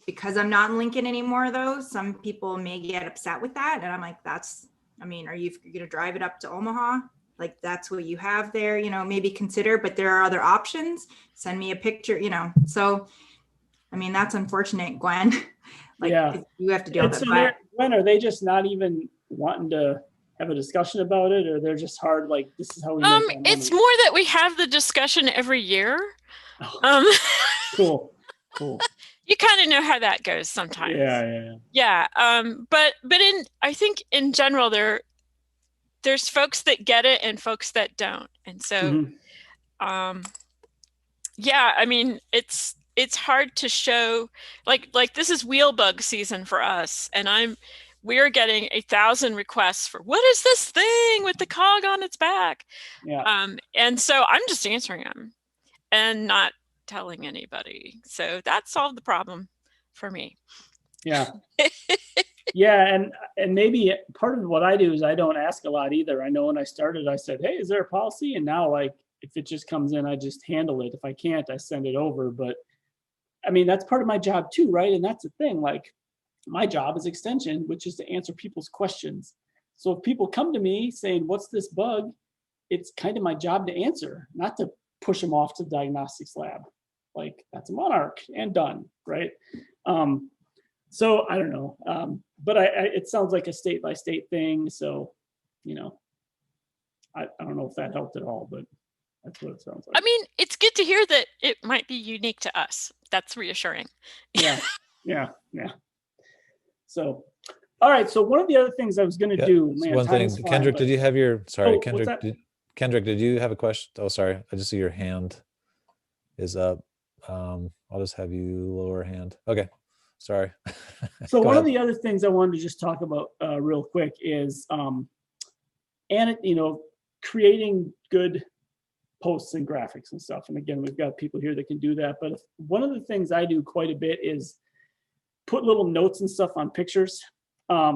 because I'm not in Lincoln anymore, though. Some people may get upset with that. And I'm like, are you going to drive it up to Omaha? Like, that's what you have there, you know, maybe consider, but there are other options. Send me a picture, you know. So, that's unfortunate, Gwen. You have to deal with it. Gwen, are they just not even wanting to have a discussion about it, or they're just hard, like, this is how we make our money? It's more that we have the discussion every year. Cool. You kind of know how that goes sometimes. Yeah. But I think in general there's folks that get it and folks that don't, and so it's hard to show, like this is wheel bug season for us, and we're getting 1,000 requests for what is this thing with the cog on its back. And so I'm just answering them and not telling anybody. So that solved the problem for me. Yeah. And maybe part of what I do is I don't ask a lot either. I know when I started, I said, hey, is there a policy? And now, like, if it just comes in, I just handle it. If I can't, I send it over. But that's part of my job too, right? And that's the thing, like, my job is extension, which is to answer people's questions. So if people come to me saying, what's this bug? It's kind of my job to answer, not to push them off to the diagnostics lab. Like, that's a monarch and done, right? So I don't know, but it sounds like a state by state thing. So, I don't know if that helped at all, but that's what it sounds like. It's good to hear that it might be unique to us. That's reassuring. Yeah. So, all right. So one of the other things I was going to do, one thing, Kendrick, did you have your, sorry, Kendrick, did you have a question? Oh, sorry. I just see your hand is up. I'll just have you lower hand. Okay. Sorry. So one of the other things I wanted to just talk about real quick is, creating good posts and graphics and stuff. And again, we've got people here that can do that. But one of the things I do quite a bit is put little notes and stuff on pictures. I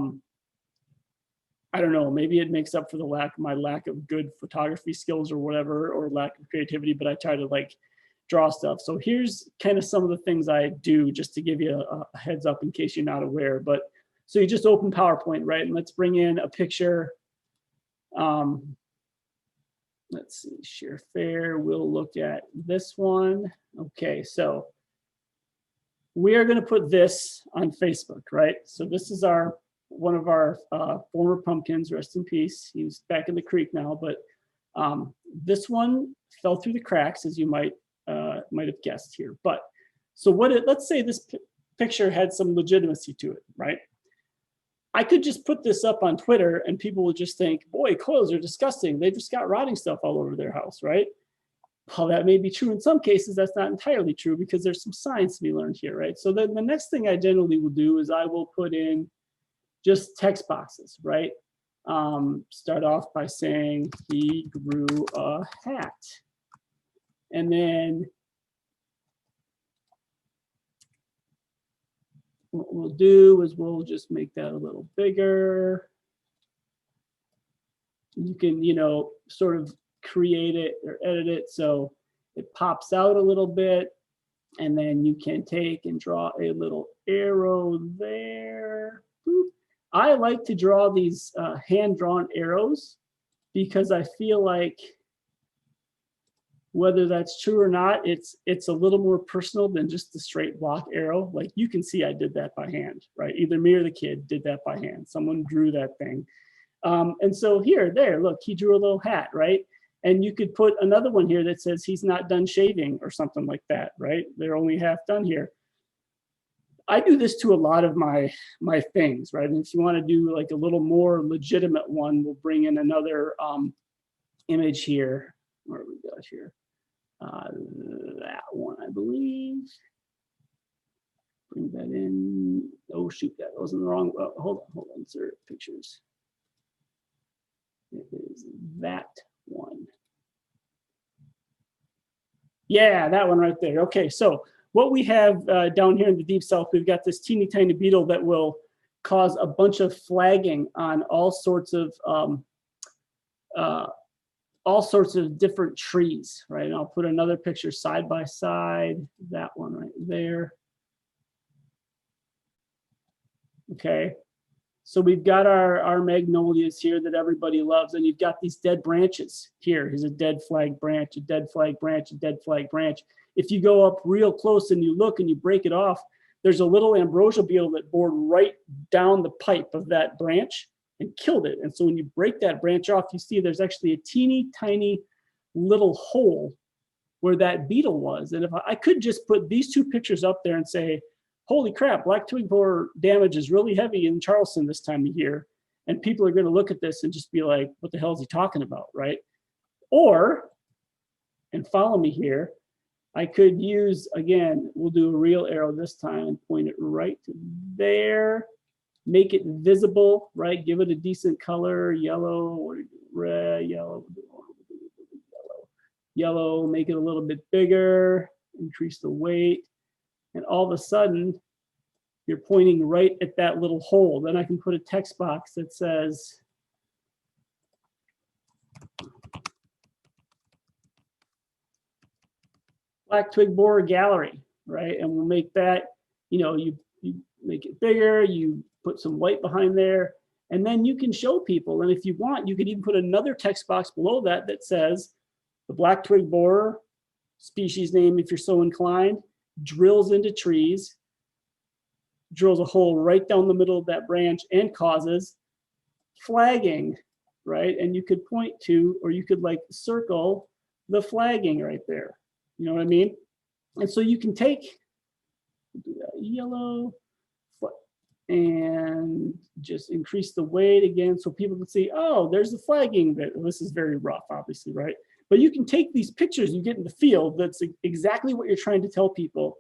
don't know, maybe it makes up for my lack of good photography skills or whatever, or lack of creativity, but I try to draw stuff. So here's kind of some of the things I do just to give you a heads up in case you're not aware. But so you just open PowerPoint, right? And let's bring in a picture. Let's see, share fair. We'll look at this one. Okay, so we are going to put this on Facebook, right? So this is one of our former pumpkins, rest in peace. He's back in the creek now, but this one fell through the cracks, as you might have guessed here. But so let's say this picture had some legitimacy to it, right? I could just put this up on Twitter and people will just think, boy, coils are disgusting. They just got rotting stuff all over their house, right? Well, that may be true in some cases. That's not entirely true because there's some science to be learned here, right? So then the next thing I generally will do is I will put in just text boxes, right? Start off by saying he grew a hat. And then what we'll do is we'll just make that a little bigger. You can, sort of create it or edit it so it pops out a little bit. And then you can take and draw a little arrow there. Boop. I like to draw these hand-drawn arrows because I feel like whether that's true or not, it's a little more personal than just the straight block arrow. Like you can see I did that by hand, right? Either me or the kid did that by hand. Someone drew that thing. And so there, look, he drew a little hat, right? And you could put another one here that says he's not done shaving or something like that, right? They're only half done here. I do this to a lot of my things, right? And if you want to do like a little more legitimate one, we'll bring in another image here. Where do we got here? That one, I believe. Bring that in. Oh shoot, that wasn't the wrong. Oh, hold on. Insert pictures. It is that one. Yeah, that one right there. Okay, so what we have down here in the deep south, we've got this teeny tiny beetle that will cause a bunch of flagging on all sorts of different trees, right? And I'll put another picture side by side, that one right there. Okay, so we've got our magnolias here that everybody loves, and you've got these dead branches here. Here's a dead flag branch, a dead flag branch, a dead flag branch. If you go up real close and you look and you break it off, there's a little ambrosia beetle that bored right down the pipe of that branch and killed it. And so when you break that branch off, you see there's actually a teeny tiny little hole where that beetle was. And if I could just put these two pictures up there and say, holy crap, black twig borer damage is really heavy in Charleston this time of year. And people are going to look at this and just be like, what the hell is he talking about, right? Or, and follow me here, I could use, again, we'll do a real arrow this time and point it right to there. Make it visible, right? Give it a decent color, yellow, red, yellow, make it a little bit bigger, increase the weight. And all of a sudden, you're pointing right at that little hole. Then I can put a text box that says, Black Twig Borer Gallery, right? And we'll make that, you make it bigger, you put some white behind there, and then you can show people. And if you want, you could even put another text box below that that says the black twig borer, species name if you're so inclined, drills into trees, drills a hole right down the middle of that branch and causes flagging, right? And you could point to, or you could like circle the flagging right there. You know what I mean? And so you can take yellow and just increase the weight again so people can see, oh, there's the flagging. This is very rough, obviously, right? But you can take these pictures you get in the field that's exactly what you're trying to tell people,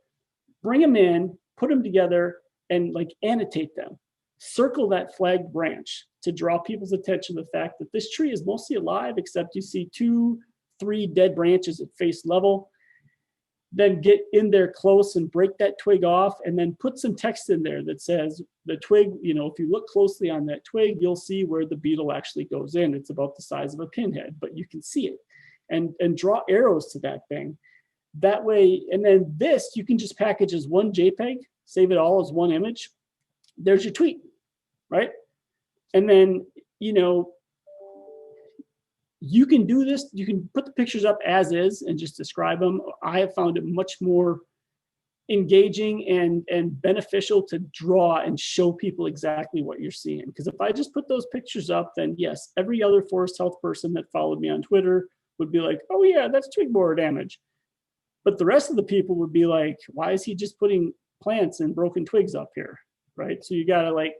bring them in, put them together, and like annotate them. Circle that flagged branch to draw people's attention to the fact that this tree is mostly alive, except you see 2-3 dead branches at face level. Then get in there close and break that twig off, and then put some text in there that says the twig, if you look closely on that twig, you'll see where the beetle actually goes in. It's about the size of a pinhead, but you can see it, and draw arrows to that thing. That way, and then this, you can just package as one JPEG, save it all as one image. There's your tweet, right? And then, you can do this, you can put the pictures up as is and just describe them. I have found it much more engaging and beneficial to draw and show people exactly what you're seeing. Because if I just put those pictures up, then yes, every other forest health person that followed me on Twitter would be like, oh yeah, that's twig borer damage. But the rest of the people would be like, why is he just putting plants and broken twigs up here, right? So you gotta like,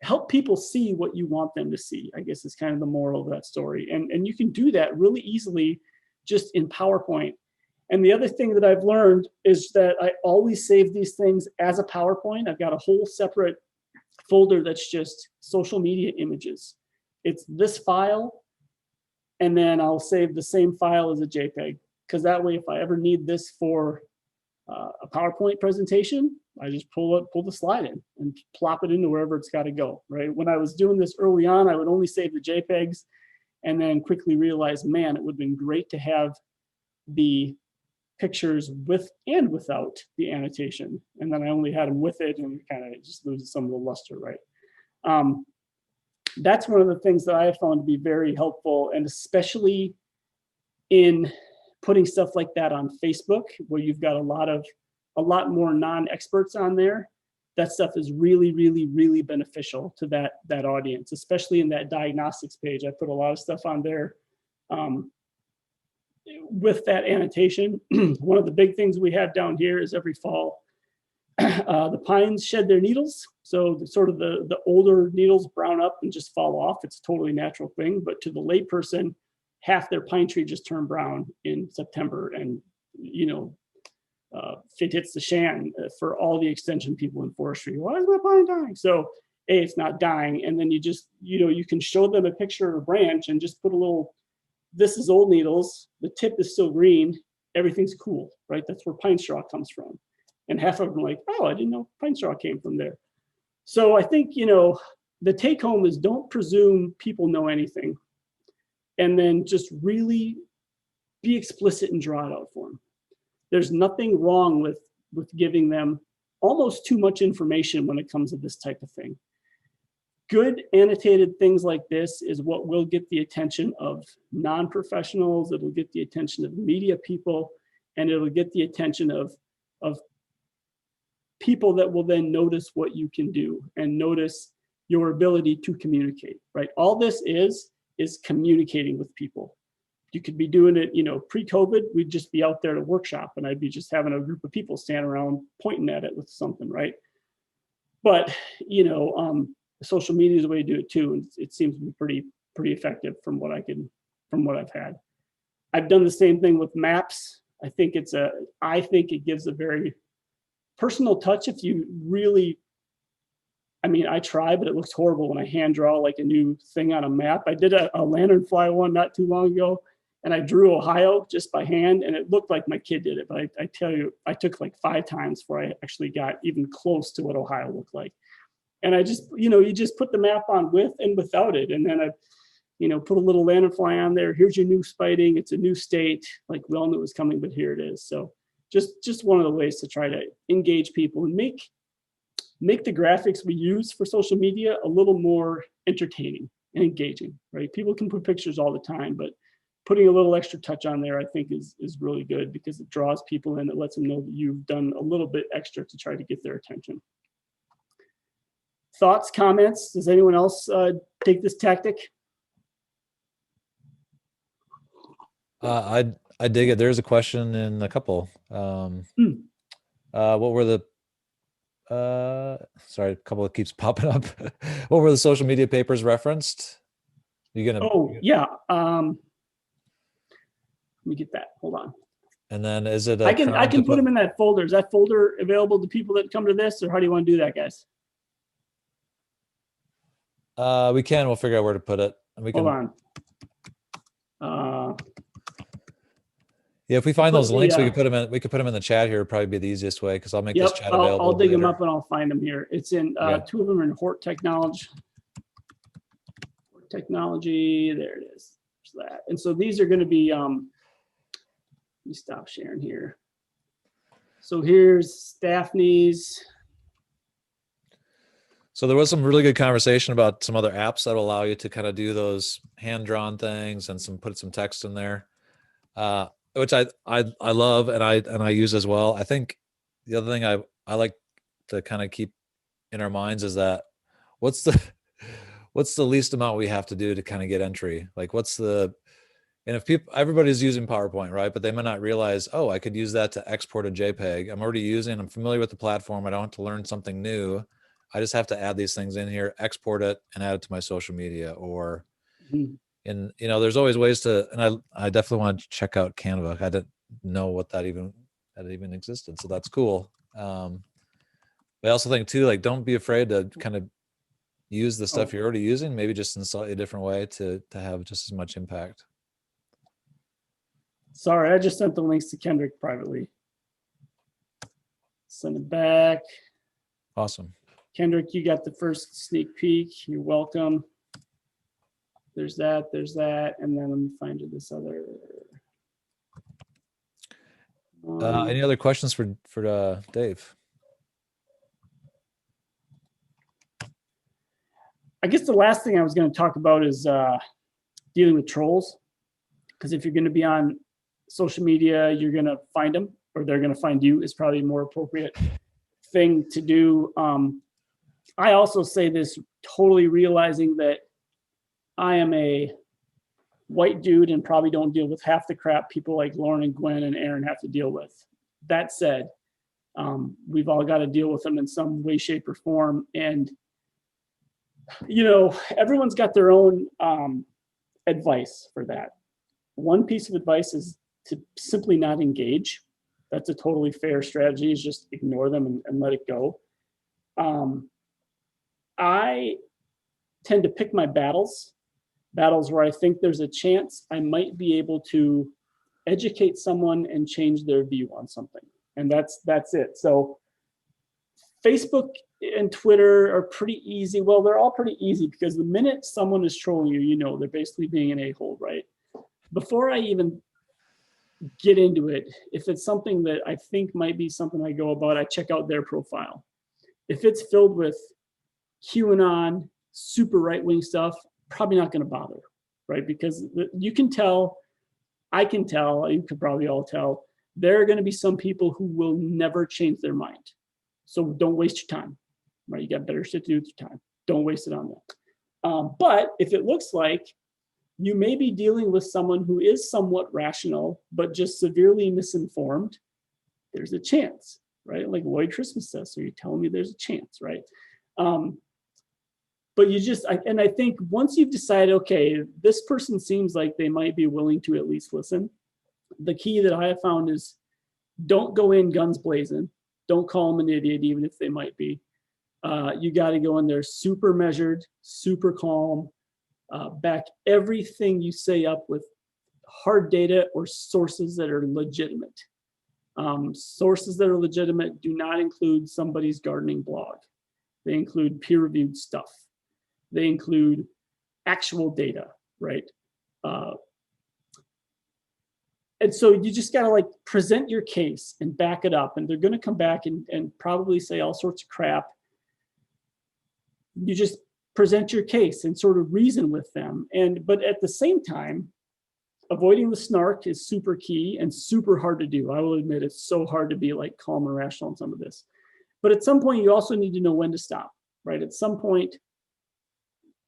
help people see what you want them to see, I guess is kind of the moral of that story. And you can do that really easily just in PowerPoint. And the other thing that I've learned is that I always save these things as a PowerPoint. I've got a whole separate folder that's just social media images. It's this file, and then I'll save the same file as a JPEG, because that way if I ever need this for a PowerPoint presentation, I just pull the slide in and plop it into wherever it's got to go, right? When I was doing this early on, I would only save the JPEGs and then quickly realize, man, it would have been great to have the pictures with and without the annotation. And then I only had them with it, and it kind of just loses some of the luster, right? That's one of the things that I have found to be very helpful, and especially in putting stuff like that on Facebook, where you've got a lot more non-experts on there. That stuff is really, really, really beneficial to that audience, especially in that diagnostics page. I put a lot of stuff on there with that annotation. One of the big things we have down here is every fall, the pines shed their needles. So the older needles brown up and just fall off. It's a totally natural thing. But to the layperson, half their pine tree just turned brown in September. And, if it hits the shan for all the extension people in forestry, why is my pine dying? So it's not dying. And then you just, you can show them a picture of a branch and just put a little, this is old needles. The tip is still green. Everything's cool, right? That's where pine straw comes from. And half of them are like, oh, I didn't know pine straw came from there. So I think, the take home is don't presume people know anything. And then just really be explicit and draw it out for them. There's nothing wrong with giving them almost too much information when it comes to this type of thing. Good annotated things like this is what will get the attention of non-professionals. It'll get the attention of media people, and it'll get the attention of people that will then notice what you can do and notice your ability to communicate, right? All this is communicating with people. You could be doing it, pre-COVID, we'd just be out there at a workshop and I'd be just having a group of people stand around pointing at it with something, right? But, social media is the way to do it too. And it seems to be pretty effective from what I've had. I've done the same thing with maps. I think it gives a very personal touch if you really, I try, but it looks horrible when I hand draw like a new thing on a map. I did a lanternfly one not too long ago, and I drew Ohio just by hand, and it looked like my kid did it. But I tell you, I took like 5 times before I actually got even close to what Ohio looked like. And I just, you just put the map on with and without it. And then I, put a little lanternfly on there. Here's your new spiting. It's a new state. Like we all knew it was coming, but here it is. So just one of the ways to try to engage people and make the graphics we use for social media a little more entertaining and engaging, right? People can put pictures all the time, but putting a little extra touch on there, I think is really good because it draws people in. It lets them know that you've done a little bit extra to try to get their attention. Thoughts, comments? Does anyone else take this tactic? I dig it. There's a question in a couple. What were the sorry, a couple that keeps popping up. What were the social media papers referenced? You gonna? Oh yeah. Let me get that. Hold on. And then is it? I can put them in that folder. Is that folder available to people that come to this, or how do you want to do that, guys? We can. We'll figure out where to put it. And we can. Hold on. Yeah, if we find those links, we could put them in. We could put them in the chat here. Would probably be the easiest way because I'll make this chat available. I'll dig them up and I'll find them here. It's in 2 of them are in Hort Technology. There it is. There's that. And so these are going to be. Let me stop sharing here. So here's Daphne's. So there was some really good conversation about some other apps that will allow you to kind of do those hand-drawn things and put some text in there. Which I love and I use as well. I think the other thing I like to kind of keep in our minds is that what's the least amount we have to do to kind of get entry? Like and if everybody's using PowerPoint, right? But they may not realize, oh, I could use that to export a JPEG. I'm familiar with the platform. I don't have to learn something new. I just have to add these things in here, export it, and add it to my social media or. And there's always ways to, and I definitely want to check out Canva. I didn't know that even existed, so that's cool. But I also think too, like, don't be afraid to kind of use the stuff you're already using, maybe just in a slightly different way to have just as much impact. Sorry, I just sent the links to Kendrick privately. Send it back. Awesome. Kendrick, you got the first sneak peek. You're welcome. There's that, and then let me find you this other. Any other questions for Dave? I guess the last thing I was going to talk about is dealing with trolls. Because if you're going to be on social media, you're going to find them, or they're going to find you, is probably a more appropriate thing to do. I also say this totally realizing that I am a white dude and probably don't deal with half the crap people like Lauren and Gwen and Erin have to deal with. That said, we've all got to deal with them in some way, shape, or form. And, you know, everyone's got their own advice for that. One piece of advice is to simply not engage. That's a totally fair strategy, is just ignore them and let it go. I tend to pick my battles where I think there's a chance I might be able to educate someone and change their view on something. And that's it. So Facebook and Twitter are pretty easy. Well, they're all pretty easy because the minute someone is trolling you, you know, they're basically being an a-hole, right? Before I even get into it, if it's something that I think might be something I go about, I check out their profile. If it's filled with QAnon, super right-wing stuff, probably not going to bother, right? Because you can tell, I can tell, you could probably all tell, there are going to be some people who will never change their mind. So don't waste your time, right? You got better shit to do with your time. Don't waste it on that. But if it looks like you may be dealing with someone who is somewhat rational, but just severely misinformed, there's a chance, right? Like Lloyd Christmas says, so you're telling me there's a chance, right? But you just, and I think once you've decided, okay, this person seems like they might be willing to at least listen, the key that I have found is don't go in guns blazing. Don't call them an idiot, even if they might be. You got to go in there super measured, super calm, back everything you say up with hard data or sources that are legitimate. Sources that are legitimate do not include somebody's gardening blog. They include peer-reviewed stuff. They include actual data, right? And so you just gotta like present your case and back it up, and they're gonna come back and probably say all sorts of crap. You just present your case and sort of reason with them. But at the same time, avoiding the snark is super key and super hard to do. I will admit it's so hard to be like calm and rational on some of this. But at some point, you also need to know when to stop, right? At some point,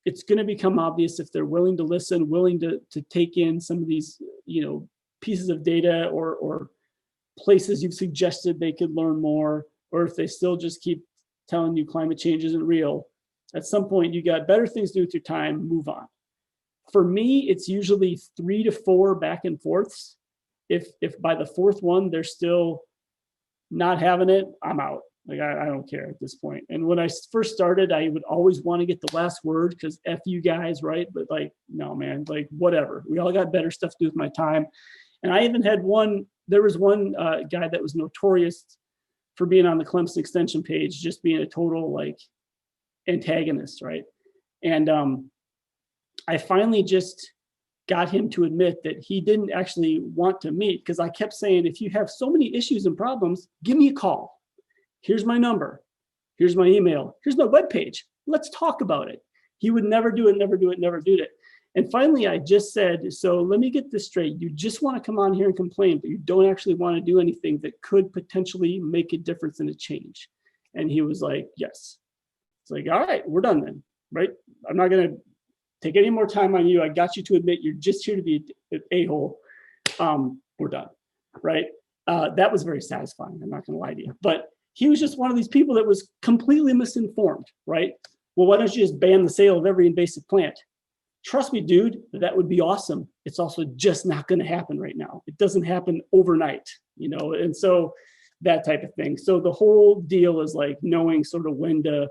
it's going to become obvious if they're willing to listen, willing to take in some of these, you know, pieces of data or places you've suggested they could learn more, or if they still just keep telling you climate change isn't real. At some point, you got better things to do with your time, move on. For me, it's usually 3 to 4 back and forths. If by the fourth one, they're still not having it, I'm out. Like, I don't care at this point. And when I first started, I would always want to get the last word because F you guys, right? But like, no, man, like whatever. We all got better stuff to do with my time. And I even had there was one guy that was notorious for being on the Clemson extension page, just being a total like antagonist, right? And I finally just got him to admit that he didn't actually want to meet, because I kept saying, if you have so many issues and problems, give me a call. Here's my number. Here's my email. Here's my webpage. Let's talk about it. He would never do it, never do it, never do it. And finally, I just said, so let me get this straight. You just want to come on here and complain, but you don't actually want to do anything that could potentially make a difference and a change. And he was like, yes. It's like, all right, we're done then, right? I'm not going to take any more time on you. I got you to admit you're just here to be an a-hole. We're done, right? That was very satisfying. I'm not going to lie to you. But he was just one of these people that was completely misinformed, right? Well, why don't you just ban the sale of every invasive plant? Trust me, dude, that would be awesome. It's also just not going to happen right now. It doesn't happen overnight, you know? And so that type of thing. So the whole deal is like knowing sort of when to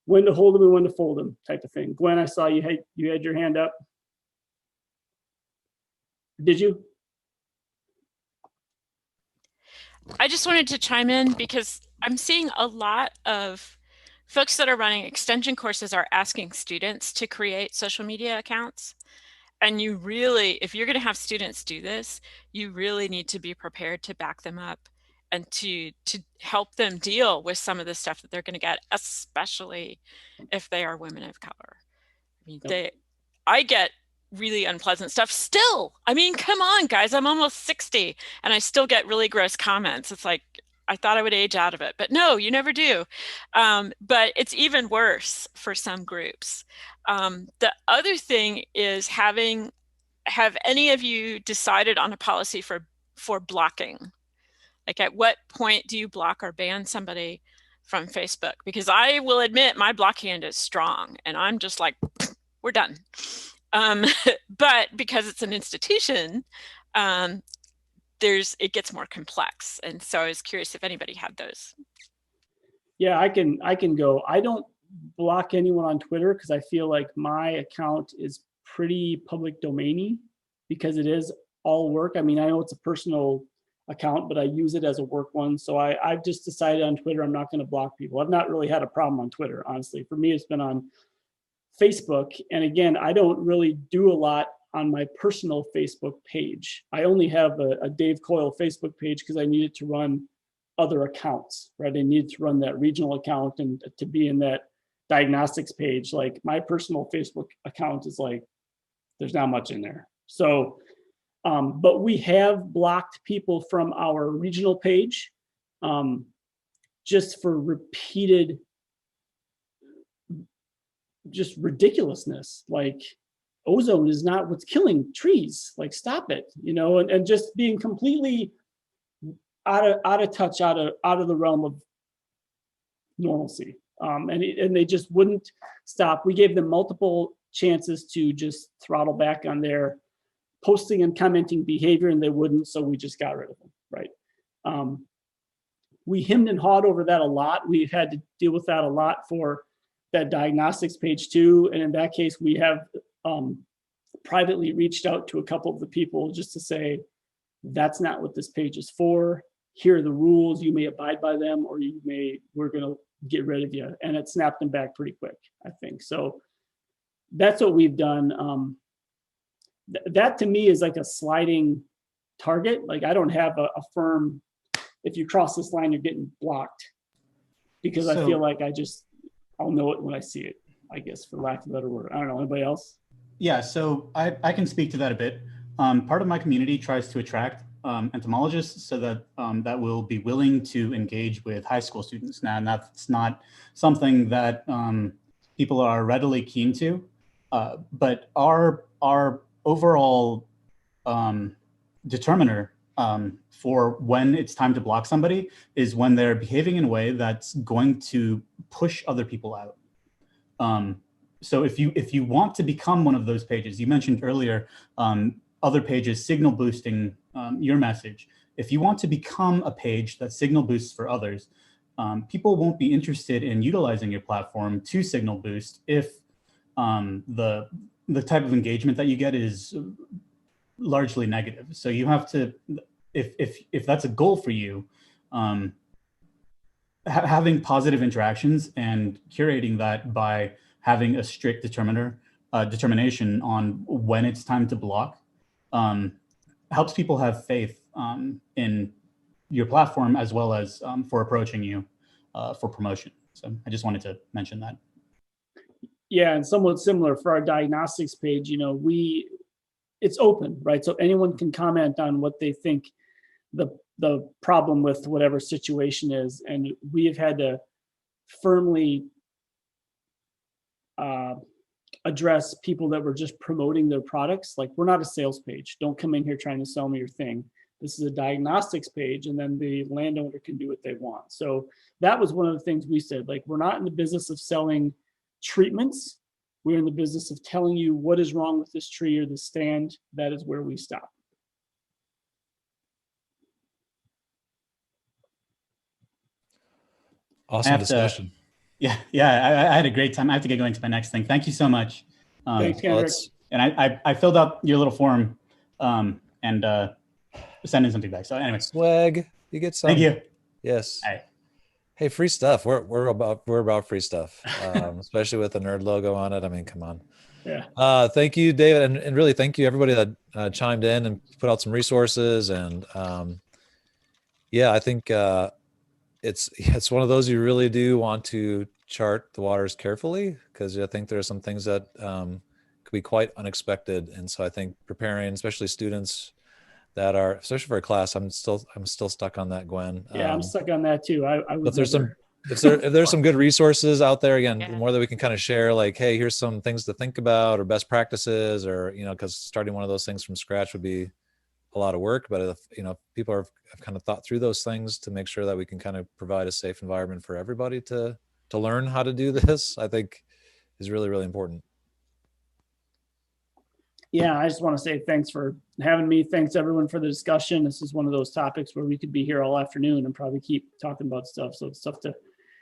hold them and when to fold them type of thing. Gwen, I saw you had your hand up. Did you? I just wanted to chime in because I'm seeing a lot of folks that are running extension courses are asking students to create social media accounts. And you really, if you're going to have students do this, you really need to be prepared to back them up and to help them deal with some of the stuff that they're going to get, especially if they are women of color. I mean, I get really unpleasant stuff still. I mean, come on, guys, I'm almost 60 and I still get really gross comments. It's like, I thought I would age out of it, but no, you never do. But it's even worse for some groups. The other thing is have any of you decided on a policy for blocking? Like, at what point do you block or ban somebody from Facebook? Because I will admit my blocking end is strong and I'm just like, we're done. But because it's an institution, it gets more complex. And so I was curious if anybody had those. Yeah, I can go. I don't block anyone on Twitter because I feel like my account is pretty public domainy because it is all work. I mean, I know it's a personal account, but I use it as a work one. So I've just decided on Twitter, I'm not going to block people. I've not really had a problem on Twitter, honestly. For me, it's been on Facebook. And again, I don't really do a lot on my personal Facebook page. I only have a Dave Coyle Facebook page because I needed to run other accounts, right? I needed to run that regional account and to be in that diagnostics page. Like my personal Facebook account is like, there's not much in there. So, but we have blocked people from our regional page just for repeated, just ridiculousness. Like ozone is not what's killing trees. Like stop it, you know, and just being completely out of touch, out of the realm of normalcy. And they just wouldn't stop. We gave them multiple chances to just throttle back on their posting and commenting behavior, and they wouldn't, so we just got rid of them, right? We hemmed and hawed over that a lot. We had to deal with that a lot for that diagnostics page too. And in that case, we have privately reached out to a couple of the people just to say, that's not what this page is for. Here are the rules. You may abide by them, or we're going to get rid of you. And it snapped them back pretty quick, I think. So that's what we've done. That to me is like a sliding target. Like I don't have a firm, if you cross this line, you're getting blocked, because I feel like I'll know it when I see it, I guess, for lack of a better word. I don't know, anybody else? Yeah, so I can speak to that a bit. Part of my community tries to attract entomologists so that that will be willing to engage with high school students. Now, and that's not something that people are readily keen to, but our overall determiner for when it's time to block somebody is when they're behaving in a way that's going to push other people out. So if you want to become one of those pages, you mentioned earlier, other pages signal boosting your message. If you want to become a page that signal boosts for others, people won't be interested in utilizing your platform to signal boost if the type of engagement that you get is largely negative. So you have to, if that's a goal for you, having positive interactions and curating that by having a strict determination on when it's time to block helps people have faith in your platform, as well as for approaching you for promotion. So I just wanted to mention that. Yeah, and somewhat similar for our diagnostics page, you know, it's open, right? So anyone can comment on what they think the problem with whatever situation is. And we have had to firmly address people that were just promoting their products. Like, we're not a sales page. Don't come in here trying to sell me your thing. This is a diagnostics page, and then the landowner can do what they want. So that was one of the things we said, like, we're not in the business of selling treatments. We're in the business of telling you what is wrong with this tree or the stand. That is where we stop. Awesome discussion. I had a great time. I have to get going to my next thing. Thank you so much. Thanks, Kendrick. And I filled out your little form and send in something back. So anyway. Swag, you get some. Thank you. Yes. All right. Hey, free stuff. We're about free stuff, especially with the nerd logo on it. I mean, come on. Yeah. Thank you, David, and really thank you everybody that chimed in and put out some resources and Yeah, I think it's one of those you really do want to chart the waters carefully, because I think there are some things that could be quite unexpected. And so I think preparing, especially students that are, especially for a class, I'm still stuck on that, Gwen. Yeah, I'm stuck on that too. I If was there's never, if there's some good resources out there, again, Yeah. the more that we can kind of share, like, hey, here's some things to think about or best practices, or, because starting one of those things from scratch would be a lot of work. But if, people have kind of thought through those things to make sure that we can kind of provide a safe environment for everybody to learn how to do this, I think is really, really important. yeah, I just want to say thanks for having me. Thanks everyone for the discussion. This is one of those topics where we could be here all afternoon and probably keep talking about stuff. So it's tough to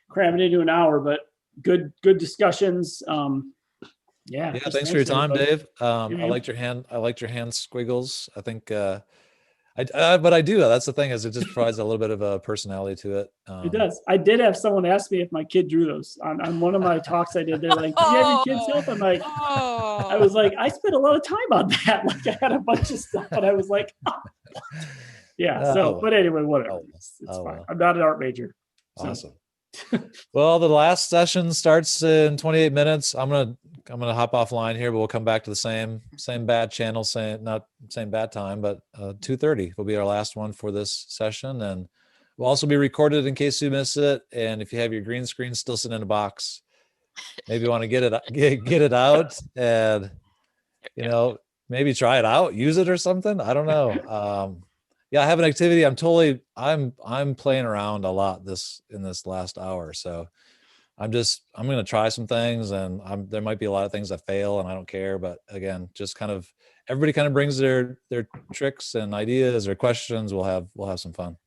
cram it into an hour, but good discussions. Yeah. Yeah, just thanks for your time, everybody. Dave. I Yeah. liked your hand squiggles. I think but I do. That's the thing, is it just provides a little bit of a personality to it. It does. I did have someone ask me if my kid drew those on one of my talks I did. They're like, do you have your kids help? I'm like, I was like, I spent a lot of time on that. Like, I had a bunch of stuff, and I was like, oh. Yeah. So, Oh. but anyway, whatever. Oh. It's Oh, fine. well. I'm not an art major. So, Awesome. Well, the last session starts in 28 minutes. I'm gonna hop offline here, but we'll come back to the same bad channel, not same bad time, but 2:30 will be our last one for this session, and we'll also be recorded in case you miss it. And if you have your green screen still sitting in a box, maybe you want to get it out, and maybe try it out, use it or something. I don't know. Yeah, I have an activity. I'm playing around a lot in this last hour. So I'm going to try some things, and there might be a lot of things that fail, and I don't care. But again, just everybody kind of brings their tricks and ideas or questions. We'll have some fun.